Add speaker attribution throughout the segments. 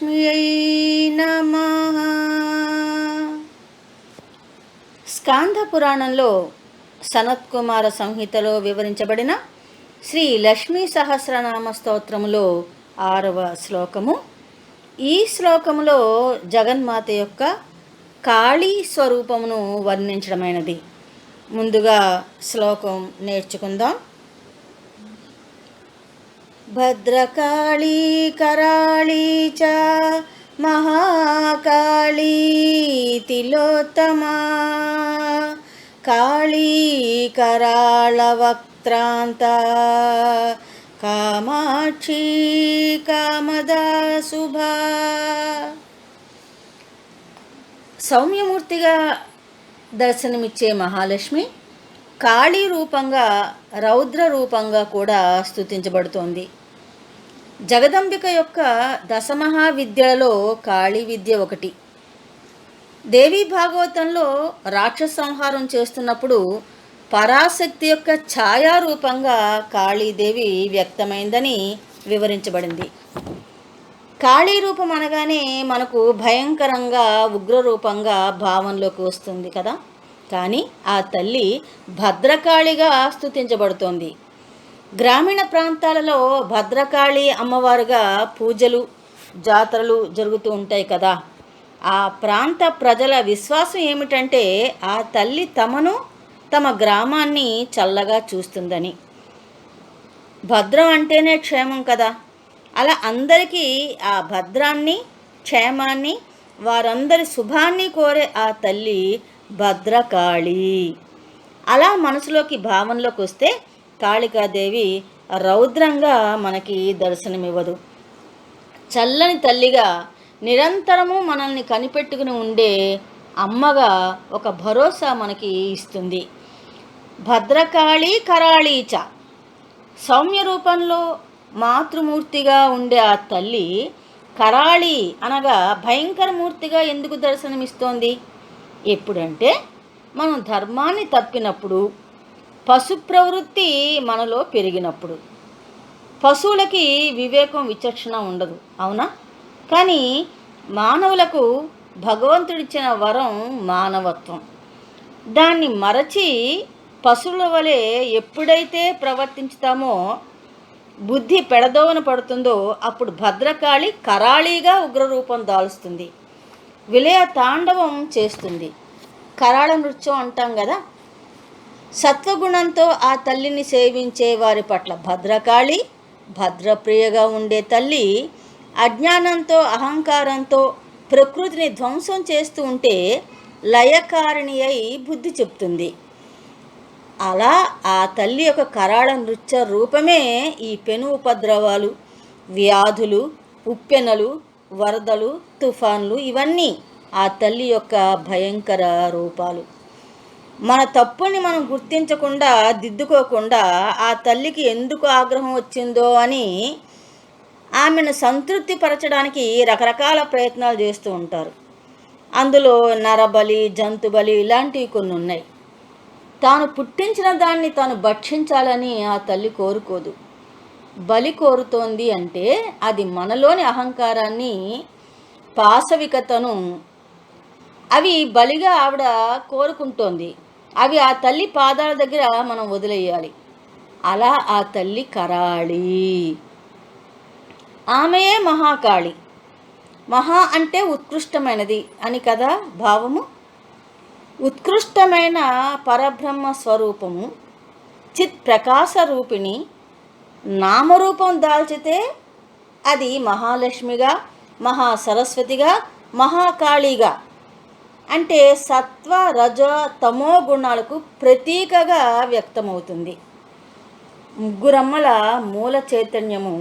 Speaker 1: మహాలక్ష్మ్యై నమః. స్కాంద పురాణంలో సనత్కుమార సంహితలో వివరించబడిన శ్రీ లక్ష్మీ సహస్రనామ స్తోత్రములో 6వ శ్లోకము. ఈ శ్లోకములో జగన్మాత యొక్క కాళీ స్వరూపమును వర్ణించడమైనది. ముందుగా శ్లోకం నేర్చుకుందాం. భద్రకాళీ కరాళీ చ మహాకాళీ తిలోత్తమా కాళీ కరాళవక్త్రాంత కామాక్షీ కామదా శుభా. సౌమ్యమూర్తిగా దర్శనమిచ్చే మహాలక్ష్మి కాళీ రూపంగా, రౌద్ర రూపంగా కూడా స్తుతించబడుతోంది. జగదంబిక యొక్క దశమహావిద్యలలో కాళీ విద్య ఒకటి. దేవీ భాగవతంలో రాక్షస సంహారం చేస్తున్నప్పుడు పరాశక్తి యొక్క ఛాయారూపంగా కాళీదేవి వ్యక్తమైందని వివరించబడింది. కాళీ రూపం అనగానే మనకు భయంకరంగా, ఉగ్రరూపంగా భావంలోకి వస్తుంది కదా. కానీ ఆ తల్లి భద్రకాళిగా స్తుతించబడుతోంది. గ్రామీణ ప్రాంతాలలో భద్రకాళి అమ్మవారుగా పూజలు, జాతరలు జరుగుతూ ఉంటాయి కదా. ఆ ప్రాంత ప్రజల విశ్వాసం ఏమిటంటే ఆ తల్లి తమను, తమ గ్రామాన్ని చల్లగా చూస్తుందని. భద్రం అంటేనే క్షేమం కదా. అలా అందరికీ ఆ భద్రాన్ని, క్షేమాన్ని, వారందరి శుభాన్ని కోరే ఆ తల్లి భద్రకాళి. అలా మనసులోకి, భావనలోకి వస్తే కాళికాదేవి రౌద్రంగా మనకి దర్శనమివ్వదు. చల్లని తల్లిగా, నిరంతరము మనల్ని కనిపెట్టుకుని ఉండే అమ్మగా ఒక భరోసా మనకి ఇస్తుంది. భద్రకాళీ కరాళీచ, సౌమ్య రూపంలో మాతృమూర్తిగా ఉండే ఆ తల్లి కరాళి అనగా భయంకరమూర్తిగా ఎందుకు దర్శనమిస్తోంది? ఎప్పుడంటే మనం ధర్మాన్ని తప్పినప్పుడు, పశు ప్రవృత్తి మనలో పెరిగినప్పుడు. పశువులకి వివేకం, విచక్షణ ఉండదు, అవునా? కానీ మానవులకు భగవంతుడిచ్చిన వరం మానవత్వం. దాన్ని మరచి పశువుల వలె ఎప్పుడైతే ప్రవర్తించుతామో, బుద్ధి పెడదోవన పడుతుందో, అప్పుడు భద్రకాళి కరాళీగా ఉగ్రరూపం దాల్స్తుంది, విలయ తాండవం చేస్తుంది. కరాళ నృత్యం అంటాం కదా. సత్వగుణంతో ఆ తల్లిని సేవించే వారి పట్ల భద్రకాళి, భద్రప్రియగా ఉండే తల్లి అజ్ఞానంతో, అహంకారంతో ప్రకృతిని ధ్వంసం చేస్తూ ఉంటే లయకారిణి అయి బుద్ధి చెప్తుంది. అలా ఆ తల్లి యొక్క కరాళ నృత్య రూపమే ఈ పెను ఉపద్రవాలు, వ్యాధులు, ఉప్పెనలు, వరదలు, తుఫాన్లు, ఇవన్నీ ఆ తల్లి యొక్క భయంకర రూపాలు. మన తప్పుని మనం గుర్తించకుండా, దిద్దుకోకుండా ఆ తల్లికి ఎందుకు ఆగ్రహం వచ్చిందో అని ఆమెను సంతృప్తి పరచడానికి రకరకాల ప్రయత్నాలు చేస్తూ ఉంటారు. అందులో నరబలి, జంతుబలి ఇలాంటివి కొన్ని ఉన్నాయి. తాను పుట్టించిన దాన్ని తాను భక్షించాలని ఆ తల్లి కోరుకోదు. బలి కోరుతోంది అంటే అది మనలోని అహంకారాన్ని, పాశవికతను, అవి బలిగా ఆవిడ కోరుకుంటోంది. అవి ఆ తల్లి పాదాల దగ్గర మనం వదిలేయాలి. అలా ఆ తల్లి కరాళి. ఆమెయే మహాకాళి. మహా అంటే ఉత్కృష్టమైనది అని కదా భావము. ఉత్కృష్టమైన పరబ్రహ్మ స్వరూపము, చిత్ ప్రకాశ రూపిణి. నామరూపం దాల్చితే అది మహాలక్ష్మిగా, మహాసరస్వతిగా, మహాకాళిగా, అంటే సత్వ, రజ, తమో గుణాలకు ప్రతీకగా వ్యక్తమవుతుంది. ముగ్గురమ్మల మూల చైతన్యము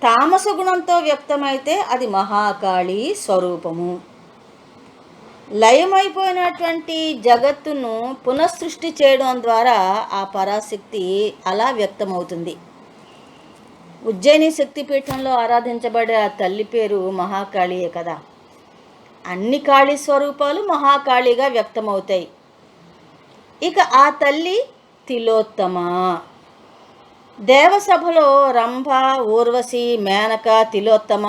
Speaker 1: తామస గుణంతో వ్యక్తమైతే అది మహాకాళి స్వరూపము. లయమైపోయినటువంటి జగత్తును పునఃసృష్టి చేయడం ద్వారా ఆ పరాశక్తి అలా వ్యక్తమవుతుంది. ఉజ్జయిని శక్తిపీఠంలో ఆరాధించబడే ఆ తల్లి పేరు మహాకాళియే కదా. అన్ని కాళీ స్వరూపాలు మహాకాళిగా వ్యక్తమవుతాయి. ఇక ఆ తల్లి తిలోత్తమ. దేవసభలో రంభ, ఊర్వశి, మేనక, తిలోత్తమ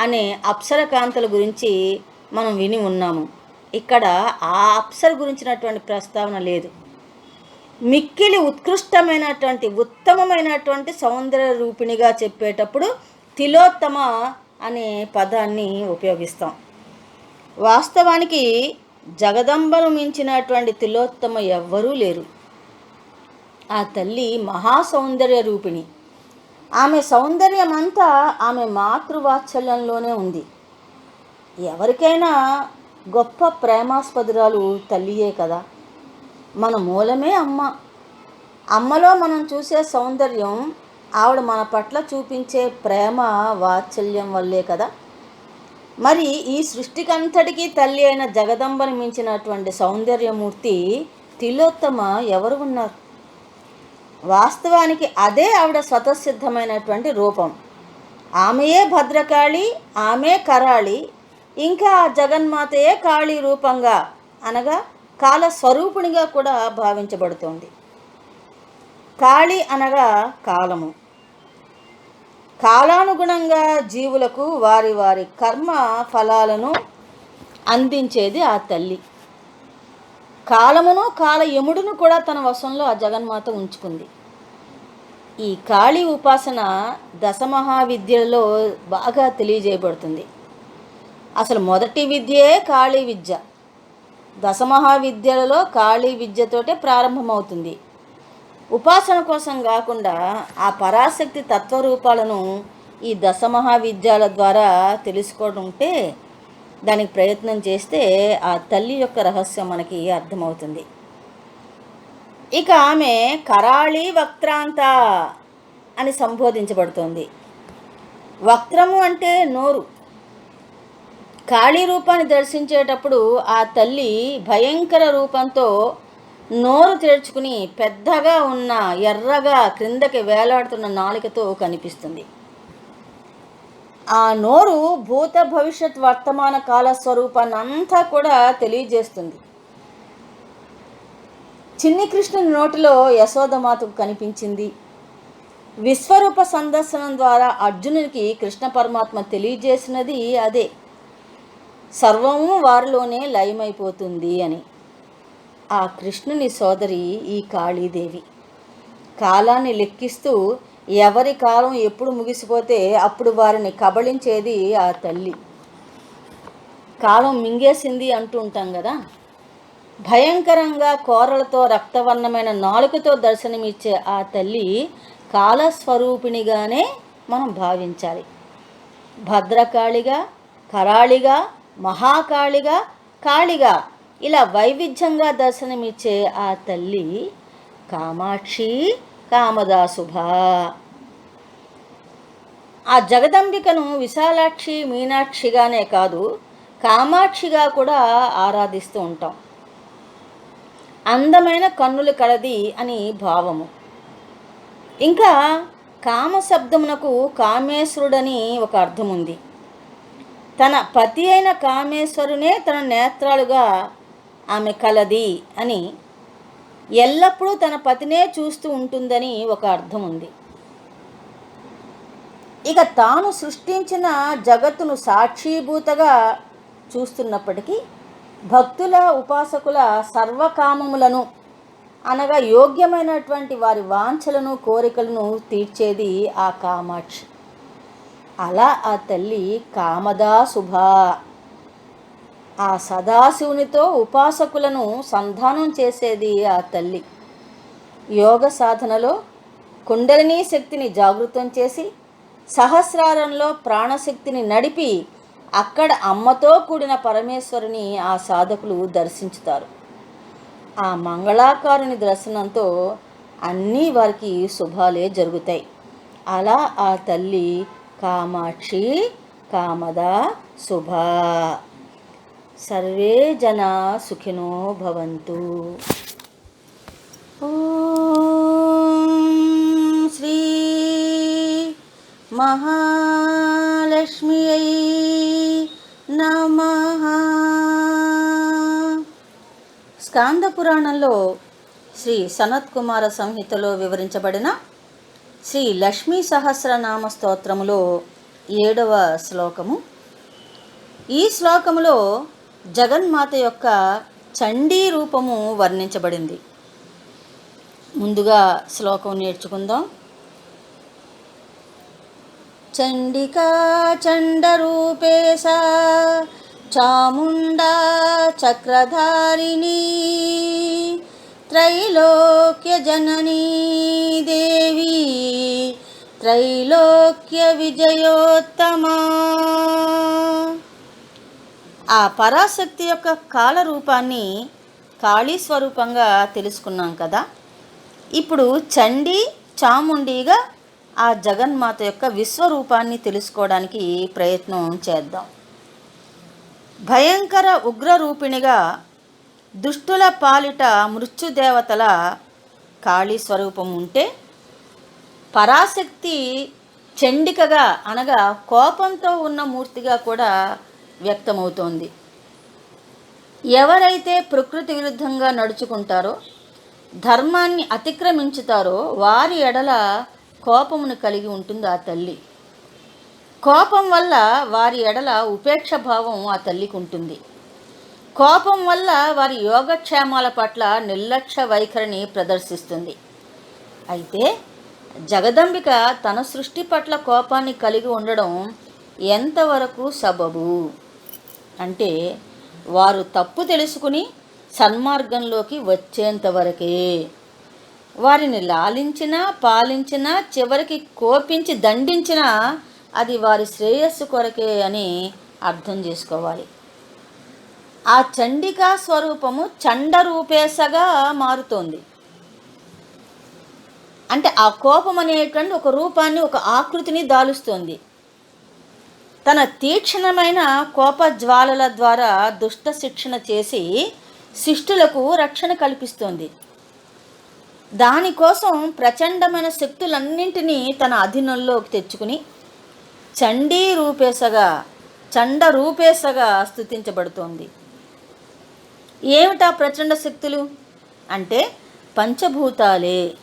Speaker 1: అనే అప్సర కాంతల గురించి మనం విని ఉన్నాము. ఇక్కడ ఆ అప్సర గురించినటువంటి ప్రస్తావన లేదు. మిక్కిలి ఉత్కృష్టమైనటువంటి ఉత్తమమైనటువంటి సౌందర్య రూపిణిగా చెప్పేటప్పుడు తిలోత్తమ అనే పదాన్ని ఉపయోగిస్తాం. వాస్తవానికి జగదంబను మించినటువంటి తిలోత్తమ ఎవ్వరూ లేరు. ఆ తల్లి మహాసౌందర్య రూపిణి. ఆమె సౌందర్యమంతా ఆమె మాతృవాత్సల్యంలోనే ఉంది. ఎవరికైనా గొప్ప ప్రేమాస్పదురాలు తల్లియే కదా. మన మూలమే అమ్మ. అమ్మలో మనం చూసే సౌందర్యం ఆవిడ మన పట్ల చూపించే ప్రేమ వాత్సల్యం వల్లే కదా. మరి ఈ సృష్టికంతటికీ తల్లి అయిన జగదంబను మించినటువంటి సౌందర్యమూర్తి తిలోత్తమ ఎవరు ఉన్నారు? వాస్తవానికి అదే ఆవిడ స్వతసిద్ధమైనటువంటి రూపం. ఆమెయే భద్రకాళి, ఆమె కరాళి, ఇంకా జగన్మాతయే కాళీ రూపంగా అనగా కాలస్వరూపిణిగా కూడా భావించబడుతోంది. కాళి అనగా కాలము. కాలానుగుణంగా జీవులకు వారి వారి కర్మ ఫలాలను అందించేది ఆ తల్లి. కాలమును కాల యముడును కూడా తన వశంలో ఆ జగన్మాత ఉంచుకుంది. ఈ కాళీ ఉపాసన దశమహావిద్యలలో బాగా తెలియజేయబడుతుంది. అసలు మొదటి విద్యే కాళీ విద్య. దశమహావిద్యలలో కాళీ విద్యతోటే ప్రారంభమవుతుంది. ఉపాసన కోసం కాకుండా ఆ పరాశక్తి తత్వరూపాలను ఈ దశమహావిద్యాల ద్వారా తెలుసుకోవడం ఉంటే, దానికి ప్రయత్నం చేస్తే ఆ తల్లి యొక్క రహస్యం మనకి అర్థమవుతుంది. ఇక ఆమె కరాళి వక్త్రాంత అని సంబోధించబడుతోంది. వక్త్రము అంటే నోరు. కాళీ రూపాన్ని దర్శించేటప్పుడు ఆ తల్లి భయంకర రూపంతో నోరు తెరుచుకుని పెద్దగా ఉన్న ఎర్రగా క్రిందకి వేలాడుతున్న నాలుకతో కనిపిస్తుంది. ఆ నోరు భూత భవిష్యత్ వర్తమాన కాల స్వరూపాన్ని అంతా కూడా తెలియజేస్తుంది. చిన్ని కృష్ణుని నోటిలో యశోదమాతకు కనిపించింది. విశ్వరూప సందర్శనం ద్వారా అర్జునునికి కృష్ణ పరమాత్మ తెలియజేసినది అదే. సర్వము వారిలోనే లయమైపోతుంది అని. ఆ కృష్ణుని సోదరి ఈ కాళీదేవి. కాలాన్ని లెక్కిస్తూ ఎవరి కాలం ఎప్పుడు ముగిసిపోతే అప్పుడు వారిని కబళించేది ఆ తల్లి. కాలం మింగేసింది అంటూ ఉంటాం కదా. భయంకరంగా కోరలతో రక్తవర్ణమైన నాలుకతో దర్శనమిచ్చే ఆ తల్లి కాలస్వరూపిణిగానే మనం భావించాలి. భద్రకాళిగా, కరాళిగా, మహాకాళిగా, కాళిగా ఇలా వైవిధ్యంగా దర్శనమిచ్చే ఆ తల్లి కామాక్షి కామదాశుభ. ఆ జగదంబికను విశాలాక్షి, మీనాక్షిగానే కాదు, కామాక్షిగా కూడా ఆరాధిస్తూ ఉంటాం. అందమైన కన్నులు కలది అని భావము. ఇంకా కామశబ్దమునకు కామేశ్వరుడని ఒక అర్థం ఉంది. తన పతి అయిన కామేశ్వరునే తన నేత్రాలుగా ఆమె కలది అని, ఎల్లప్పుడూ తన పతినే చూస్తూ ఉంటుందని ఒక అర్థం ఉంది. ఇక తాను సృష్టించిన జగత్తును సాక్షీభూతగా చూస్తున్నప్పటికీ భక్తుల, ఉపాసకుల సర్వకామములను అనగా యోగ్యమైనటువంటి వారి వాంఛలను, కోరికలను తీర్చేది ఆ కామాక్షి. అలా ఆ తల్లి కామదా శుభ. ఆ సదాశివునితో ఉపాసకులను సంధానం చేసేది ఆ తల్లి. యోగ సాధనలో కుండలినీ శక్తిని జాగృతం చేసి సహస్రారంలో ప్రాణశక్తిని నడిపి అక్కడ అమ్మతో కూడిన పరమేశ్వరుని ఆ సాధకులు దర్శించుతారు. ఆ మంగళాకారుని దర్శనంతో అన్నీ వారికి శుభాలే జరుగుతాయి. అలా ఆ తల్లి కామాక్షి కామదా శుభ. సర్వే జనా సుఖినో భవంతు. ఓం శ్రీ మహాలక్ష్మ్యై నమః. స్కాంద పురాణంలో శ్రీ సనత్ కుమార సంహితలో వివరించబడిన శ్రీ లక్ష్మీ సహస్రనామ స్తోత్రములో 7వ శ్లోకము ఈ శ్లోకములో జగన్మాత యొక్క చండీ రూపము వర్ణించబడింది. ముందుగా శ్లోకం నేర్చుకుందాం. చండికా చండరూపేశా చాముండా చక్రధారిణీ త్రైలోక్య జననీ దేవి త్రైలోక్య విజయోత్తమా. ఆ పరాశక్తి యొక్క కాలరూపాన్ని కాళీ స్వరూపంగా తెలుసుకున్నాం కదా. ఇప్పుడు చండీ చాముండిగా ఆ జగన్మాత యొక్క విశ్వరూపాన్ని తెలుసుకోవడానికి ప్రయత్నం చేద్దాం. భయంకర ఉగ్రరూపిణిగా దుష్టుల పాలిట మృత్యుదేవతల కాళీ స్వరూపం ఉంటే, పరాశక్తి చండికగా అనగా కోపంతో ఉన్న మూర్తిగా కూడా వ్యక్తమవుతోంది. ఎవరైతే ప్రకృతి విరుద్ధంగా నడుచుకుంటారో, ధర్మాన్ని అతిక్రమించుతారో వారి ఎడల కోపమును కలిగి ఉంటుంది ఆ తల్లి. కోపం వల్ల వారి ఎడల ఉపేక్ష భావం ఆ తల్లికి ఉంటుంది. కోపం వల్ల వారి యోగక్షేమాల పట్ల నిర్లక్ష్య వైఖరిని ప్రదర్శిస్తుంది. అయితే జగదంబిక తన సృష్టి పట్ల కోపాన్ని కలిగి ఉండడం ఎంతవరకు సబబు అంటే, వారు తప్పు తెలుసుకుని సన్మార్గంలోకి వచ్చేంతవరకే. వారిని లాలించినా పాలించినా చివరికి కోపించి దండించినా అది వారి శ్రేయస్సు కొరకే అని అర్థం చేసుకోవాలి. ఆ చండికా స్వరూపము చండరూపేశగా మారుతోంది. అంటే ఆ కోపం అనేటువంటి ఒక రూపాన్ని, ఒక ఆకృతిని దాలుస్తోంది. తన తీక్షణమైన కోప జ్వాలల ద్వారా దుష్ట శిక్షణ చేసి శిష్టులకు రక్షణ కల్పిస్తోంది. దానికోసం ప్రచండమైన శక్తులన్నింటినీ తన అధీనంలోకి తెచ్చుకుని చండీ రూపేశగా, చండ రూపేశగా స్తుతించబడుతోంది. ఏమిటా ప్రచండ శక్తులు అంటే పంచభూతాలే.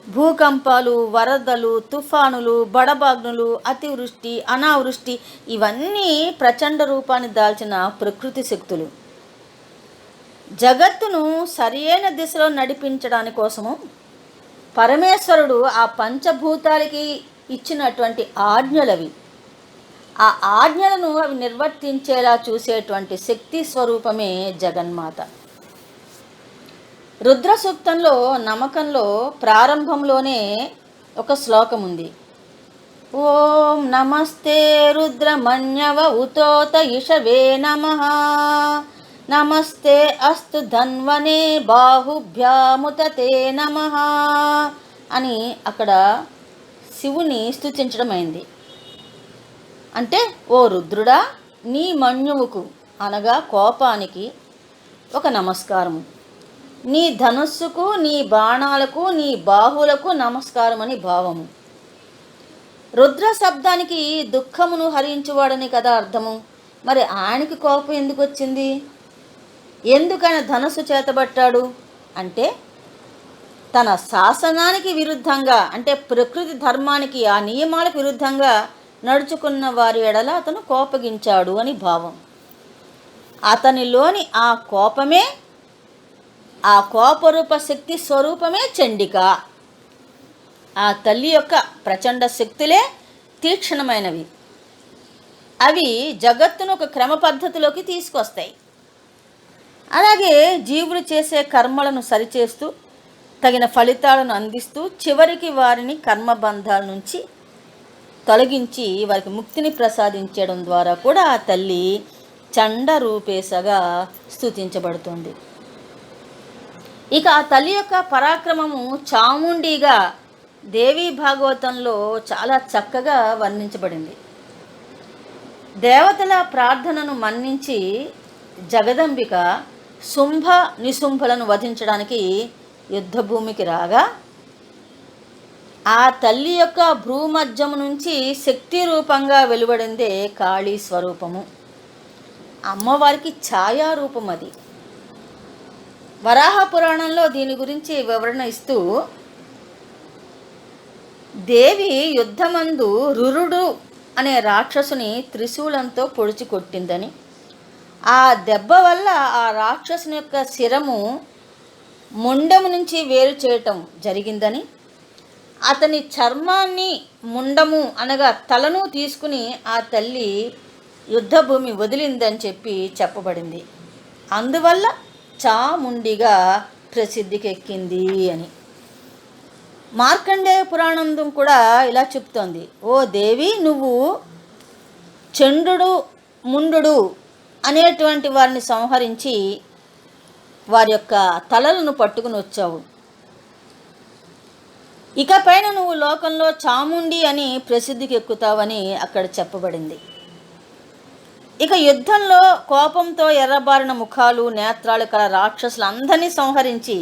Speaker 1: భూకంపాలు, వరదలు, తుఫానులు, బడబాగ్నులు, అతివృష్టి, అనావృష్టి ఇవన్నీ ప్రచండ రూపాన్ని దాల్చిన ప్రకృతి శక్తులు. జగత్తును సరియైన దిశలో నడిపించడాని కోసము పరమేశ్వరుడు ఆ పంచభూతాలకి ఇచ్చినటువంటి ఆజ్ఞలవి. ఆ ఆజ్ఞలను అవి నిర్వర్తించేలా చూసేటువంటి శక్తి స్వరూపమే జగన్మాత. రుద్ర సూక్తంలో నమకంలో ప్రారంభంలోనే ఒక శ్లోకం ఉంది. ఓం నమస్తే రుద్రమన్యవ ఉతోత ఇషవే నమః నమస్తే అస్తు ధన్వనే బాహుభ్యాముతే నమః అని అక్కడ శివుని స్తుతించడం అయింది. అంటే, ఓ రుద్రుడా, నీ మన్యువుకు అనగా కోపానికి ఒక నమస్కారము, నీ ధనుస్సుకు, నీ బాణాలకు, నీ బాహులకు నమస్కారం అని భావము. రుద్ర శబ్దానికి దుఃఖమును హరించువాడని కదా అర్థము. మరి ఆయనకి కోపం ఎందుకు వచ్చింది? ఎందుకని ధనుస్సు చేతబట్టాడు అంటే, తన శాసనానికి విరుద్ధంగా, అంటే ప్రకృతి ధర్మానికి, ఆ నియమాలకు విరుద్ధంగా నడుచుకున్న వారి ఎడల అతను కోపగించాడు అని భావం. అతనిలోని ఆ కోపమే, ఆ కోపరూప శక్తి స్వరూపమే చండిక. ఆ తల్లి యొక్క ప్రచండ శక్తులే తీక్షణమైనవి. అవి జగత్తును ఒక క్రమ పద్ధతిలోకి తీసుకొస్తాయి. అలాగే జీవులు చేసే కర్మలను సరిచేస్తూ తగిన ఫలితాలను అందిస్తూ చివరికి వారిని కర్మబంధాల నుంచి తొలగించి వారికి ముక్తిని ప్రసాదించడం ద్వారా కూడా ఆ తల్లి చండ రూపేశగా స్తుతించబడుతుంది. ఇక ఆ తల్లి యొక్క పరాక్రమము చాముండిగా దేవీ భాగవతంలో చాలా చక్కగా వర్ణించబడింది. దేవతల ప్రార్థనను మన్నించి జగదంబిక శుంభ నిశుంభలను వధించడానికి యుద్ధభూమికి రాగా, ఆ తల్లి యొక్క భ్రూమధ్యము నుంచి శక్తి రూపంగా వెలువడిందే కాళీ స్వరూపము. అమ్మవారికి ఛాయారూపం అది. వరాహ పురాణంలో దీని గురించి వివరణ ఇస్తూ, దేవి యుద్ధమందు రురుడు అనే రాక్షసుని త్రిశూలంతో పొడిచి కొట్టిందని, ఆ దెబ్బ వల్ల ఆ రాక్షసుని యొక్క శిరము ముండము నుంచి వేరు చేయటం జరిగిందని, అతని చర్మాన్ని, ముండము అనగా తలను తీసుకుని ఆ తల్లి యుద్ధభూమి వదిలిందని చెప్పబడింది. అందువల్ల చాముండిగా ప్రసిద్ధికెక్కింది అని. మార్కండేయ పురాణం కూడా ఇలా చెప్తోంది. ఓ దేవి, నువ్వు చండు, ముండు అనేటువంటి వారిని సంహరించి వారి యొక్క తలలను పట్టుకుని వచ్చావు. ఇకపైన నువ్వు లోకంలో చాముండి అని ప్రసిద్ధికి ఎక్కుతావని అక్కడ చెప్పబడింది. ఇక యుద్ధంలో కోపంతో ఎర్రబారిన ముఖాలు, నేత్రాలు కల రాక్షసులందరినీ సంహరించి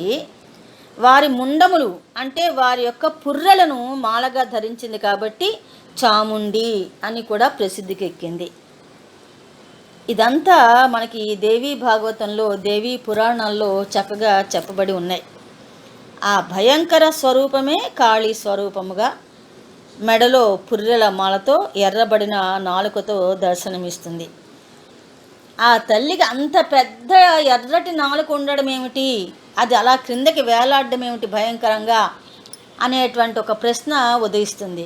Speaker 1: వారి ముండములు అంటే వారి యొక్క పుర్రెలను మాలగా ధరించింది కాబట్టి చాముండి అని కూడా ప్రసిద్ధికి ఎక్కింది. ఇదంతా మనకి దేవీ భాగవతంలో, దేవీ పురాణాల్లో చక్కగా చెప్పబడి ఉన్నాయి. ఆ భయంకర స్వరూపమే కాళీ స్వరూపముగా మెడలో పుర్రెల మాలతో ఎర్రబడిన నాలుకతో దర్శనమిస్తుంది. ఆ తల్లికి అంత పెద్ద ఎర్రటి నాలుక ఉండడం ఏమిటి, అది అలా క్రిందకి వేలాడడం ఏమిటి భయంకరంగా అనేటువంటి ఒక ప్రశ్న ఉదయిస్తుంది.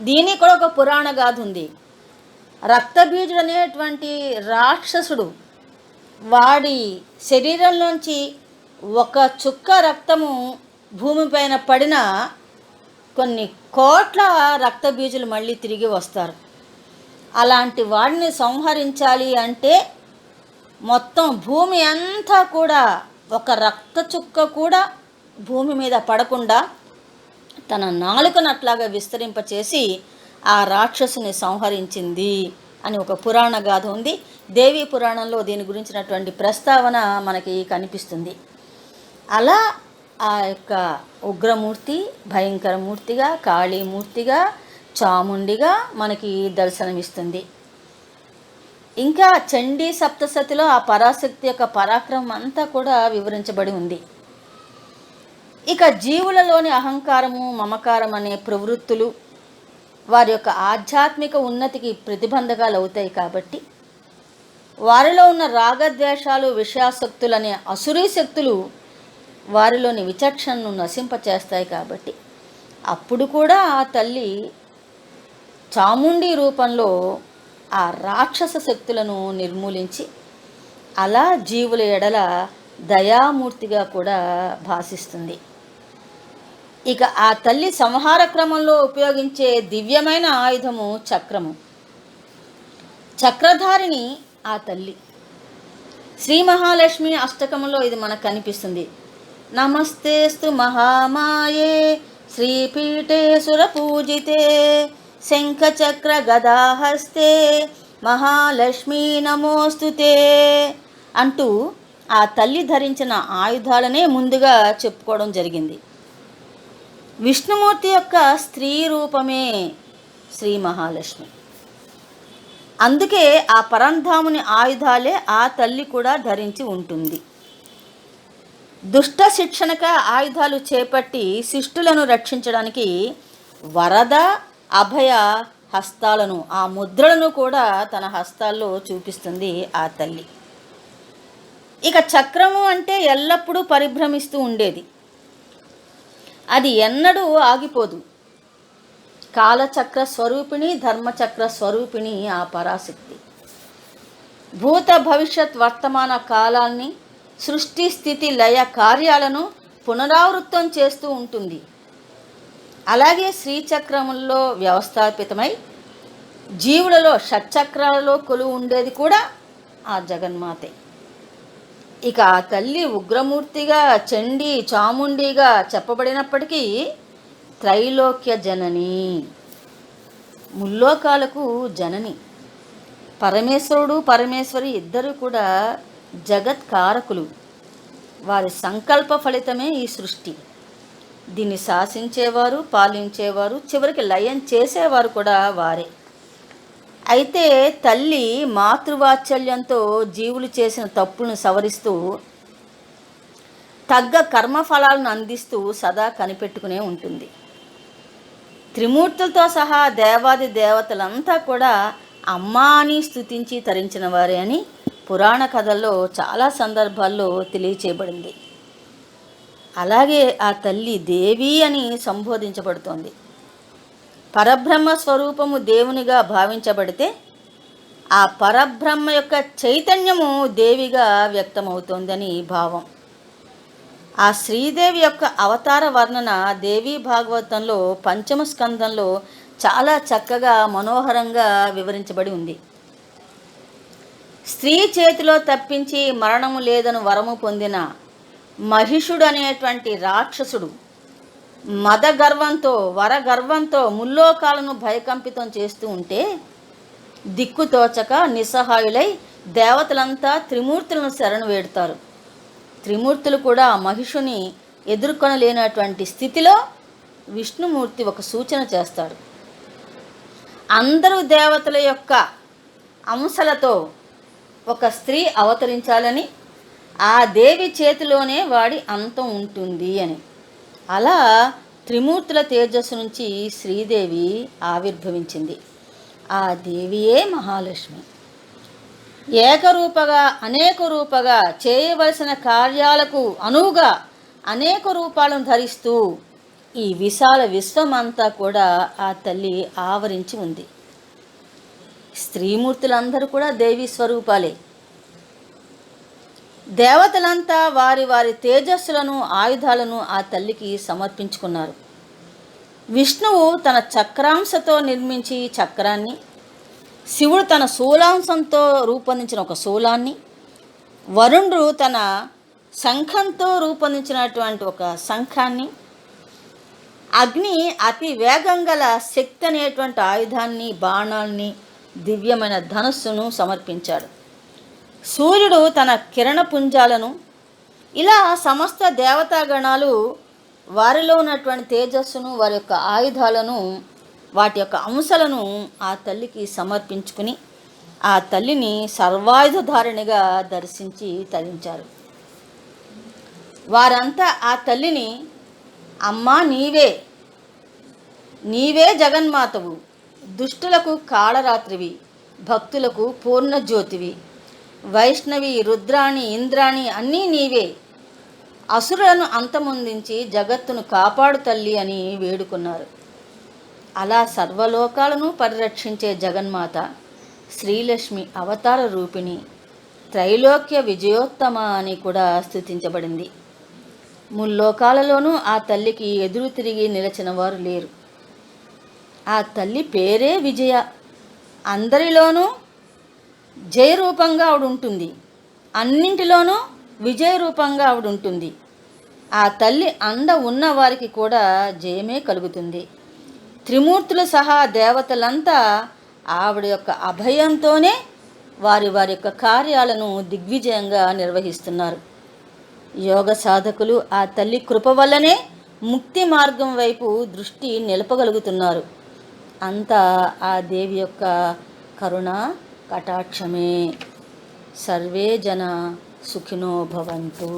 Speaker 1: దీనికి కూడా ఒక పురాణ గాథ ఉంది. రక్తబీజుడు అనేటువంటి రాక్షసుడు, వాడి శరీరంలోంచి ఒక చుక్క రక్తము భూమిపైన పడిన కొన్ని కోట్ల రక్తబీజులు మళ్ళీ తిరిగి వస్తారు. అలాంటి వాడిని సంహరించాలి అంటే మొత్తం భూమి అంతా కూడా ఒక రక్త చుక్క కూడా భూమి మీద పడకుండా తన నాలుకనట్లాగా విస్తరింపచేసి ఆ రాక్షసుని సంహరించింది అని ఒక పురాణ గాథ ఉంది. దేవీ పురాణంలో దీని గురించినటువంటి ప్రస్తావన మనకి కనిపిస్తుంది. అలా ఆ యొక్క ఉగ్రమూర్తి భయంకరమూర్తిగా, కాళీమూర్తిగా, చాముండిగా మనకి దర్శనమిస్తుంది. ఇంకా చండీ సప్తసతిలో ఆ పరాశక్తి యొక్క పరాక్రమం అంతా కూడా వివరించబడి ఉంది. ఇక జీవులలోని అహంకారము, మమకారం అనే ప్రవృత్తులు వారి యొక్క ఆధ్యాత్మిక ఉన్నతికి ప్రతిబంధకాలు అవుతాయి కాబట్టి, వారిలో ఉన్న రాగద్వేషాలు, విషయాసక్తులనే అసురీ శక్తులు వారిలోని విచక్షణను నశింపచేస్తాయి కాబట్టి, అప్పుడు కూడా ఆ తల్లి చాముండి రూపంలో ఆ రాక్షస శక్తులను నిర్మూలించి అలా జీవుల ఎడల దయామూర్తిగా కూడా భాసిస్తుంది. ఇక ఆ తల్లి సంహార క్రమంలో ఉపయోగించే దివ్యమైన ఆయుధము చక్రము. చక్రధారిణి ఆ తల్లి. శ్రీ మహాలక్ష్మి అష్టకములో ఇది మనకు కనిపిస్తుంది. నమస్తేస్తు మహామాయే శ్రీపీఠే సురపూజితే శంఖచక్ర గదాహస్తే మహాలక్ష్మీ నమోస్తుతే అంటూ ఆ తల్లి ధరించిన ఆయుధాలనే ముందుగా చెప్పుకోవడం జరిగింది. విష్ణుమూర్తి యొక్క స్త్రీ రూపమే శ్రీ మహాలక్ష్మి. అందుకే ఆ పరంధాముని ఆయుధాలే ఆ తల్లి కూడా ధరించి ఉంటుంది. దుష్ట శిక్షణక ఆయుధాలు చేపట్టి శిష్టులను రక్షించడానికి వరద, అభయ హస్తాలను, ఆ ముద్రలను కూడా తన హస్తాల్లో చూపిస్తుంది ఆ తల్లి. ఇక చక్రము అంటే ఎల్లప్పుడూ పరిభ్రమిస్తూ ఉండేది. అది ఎన్నడూ ఆగిపోదు. కాలచక్ర స్వరూపిణి, ధర్మచక్ర స్వరూపిణి ఆ పరాశక్తి. భూత భవిష్యత్ వర్తమాన కాలాల్ని, సృష్టి స్థితి లయ కార్యాలను పునరావృతం చేస్తూ ఉంటుంది. అలాగే శ్రీచక్రముల్లో వ్యవస్థాపితమై జీవులలో షట్చక్రాలలో కొలువు ఉండేది కూడా ఆ జగన్మాతే. ఇక ఆ తల్లి ఉగ్రమూర్తిగా, చండీ, చాముండిగా చెప్పబడినప్పటికీ త్రైలోక్య జనని, ముల్లోకాలకు జనని. పరమేశ్వరుడు, పరమేశ్వరి ఇద్దరు కూడా జగత్కారకులు. వారి సంకల్ప ఫలితమే ఈ సృష్టి. దీన్ని శాసించేవారు, పాలించేవారు, చివరికి లయం చేసేవారు కూడా వారే. అయితే తల్లి మాతృవాత్సల్యంతో జీవులు చేసిన తప్పులను సవరిస్తూ తగ్గ కర్మఫలాలను అందిస్తూ సదా కనిపెట్టుకునే ఉంటుంది. త్రిమూర్తులతో సహా దేవాది దేవతలంతా కూడా అమ్మా అని స్తుతించి తరించిన వారే అని పురాణ కథల్లో చాలా సందర్భాల్లో తెలియచేయబడింది. అలాగే ఆ తల్లి దేవి అని సంబోధించబడుతోంది. పరబ్రహ్మ స్వరూపము దేవునిగా భావించబడితే ఆ పరబ్రహ్మ యొక్క చైతన్యము దేవిగా వ్యక్తమవుతోందని భావం. ఆ శ్రీదేవి యొక్క అవతార వర్ణన దేవీ భాగవతంలో పంచమ స్కందంలో చాలా చక్కగా మనోహరంగా వివరించబడి ఉంది. స్త్రీ చేతిలో తప్పించి మరణము లేదని వరము పొందిన మహిషుడు అనేటువంటి రాక్షసుడు మదగర్వంతో వరగర్వంతో ముల్లోకాలను భయకంపితం చేస్తూ ఉంటే దిక్కుతోచక నిస్సహాయులై దేవతలంతా త్రిమూర్తులను శరణు వేడతారు. త్రిమూర్తులు కూడా మహిషుని ఎదుర్కొనలేనటువంటి స్థితిలో విష్ణుమూర్తి ఒక సూచన చేస్తాడు. అందరూ దేవతల యొక్క అంశలతో ఒక స్త్రీ అవతరించాలని, ఆ దేవి చేతిలోనే వాడి అంతం ఉంటుంది అని. అలా త్రిమూర్తుల తేజస్సు నుంచి శ్రీదేవి ఆవిర్భవించింది. ఆ దేవియే మహాలక్ష్మి. ఏకరూపగా అనేక రూపగా చేయవలసిన కార్యాలకు అనువుగా అనేక రూపాలను ధరిస్తూ ఈ విశాల విశ్వమంతా కూడా ఆ తల్లి ఆవరించి ఉంది. స్త్రీమూర్తులందరూ కూడా దేవీ స్వరూపాలే. దేవతలంతా వారి వారి తేజస్సులను ఆయుధాలను ఆ తల్లికి సమర్పించుకున్నారు. విష్ణువు తన చక్రాంశతో నిర్మించి చక్రాన్ని, శివుడు తన శూలాంశంతో రూపొందించిన ఒక శూలాన్ని, వరుణుడు తన శంఖంతో రూపొందించినటువంటి ఒక శంఖాన్ని, అగ్ని అతి వేగం గల శక్తి అనేటువంటి ఆయుధాన్ని, బాణాల్ని, దివ్యమైన ధనుస్సును సమర్పించాడు. సూర్యుడు తన కిరణపుంజాలను, ఇలా సమస్త దేవతాగణాలు వారిలో ఉన్నటువంటి తేజస్సును, వారి యొక్క ఆయుధాలను, వాటి యొక్క అంశాలను ఆ తల్లికి సమర్పించుకుని ఆ తల్లిని సర్వాయుధధారిణిగా దర్శించి తరించారు. వారంతా ఆ తల్లిని అమ్మా నీవే జగన్మాతవు, దుష్టులకు కాళరాత్రివి, భక్తులకు పూర్ణజ్యోతివి, వైష్ణవి, రుద్రాణి, ఇంద్రాణి అన్నీ నీవే, అసురులను అంతమొందించి జగత్తును కాపాడు తల్లి అని వేడుకున్నారు. అలా సర్వలోకాలను పరిరక్షించే జగన్మాత శ్రీలక్ష్మి అవతార రూపిణి, త్రైలోక్య విజయోత్తమ అని కూడా స్తుతించబడింది. ముల్లోకాలలోనూ ఆ తల్లికి ఎదురు తిరిగి నిలిచిన వారు లేరు. ఆ తల్లి పేరే విజయ. అందరిలోనూ జయ రూపంగా ఆవిడ ఉంటుంది, అన్నింటిలోనూ విజయ రూపంగా ఆవిడ ఉంటుంది. ఆ తల్లి అండ ఉన్న వారికి కూడా జయమే కలుగుతుంది. త్రిమూర్తులు సహా దేవతలంతా ఆవిడ యొక్క అభయంతోనే వారి వారి యొక్క కార్యాలను దిగ్విజయంగా నిర్వహిస్తున్నారు. యోగ సాధకులు ఆ తల్లి కృప వల్లనే ముక్తి మార్గం వైపు దృష్టి నిలపగలుగుతున్నారు. అంతా ఆ దేవి యొక్క కరుణ కటాక్షమే. సర్వే జన సుఖినో భవంతు.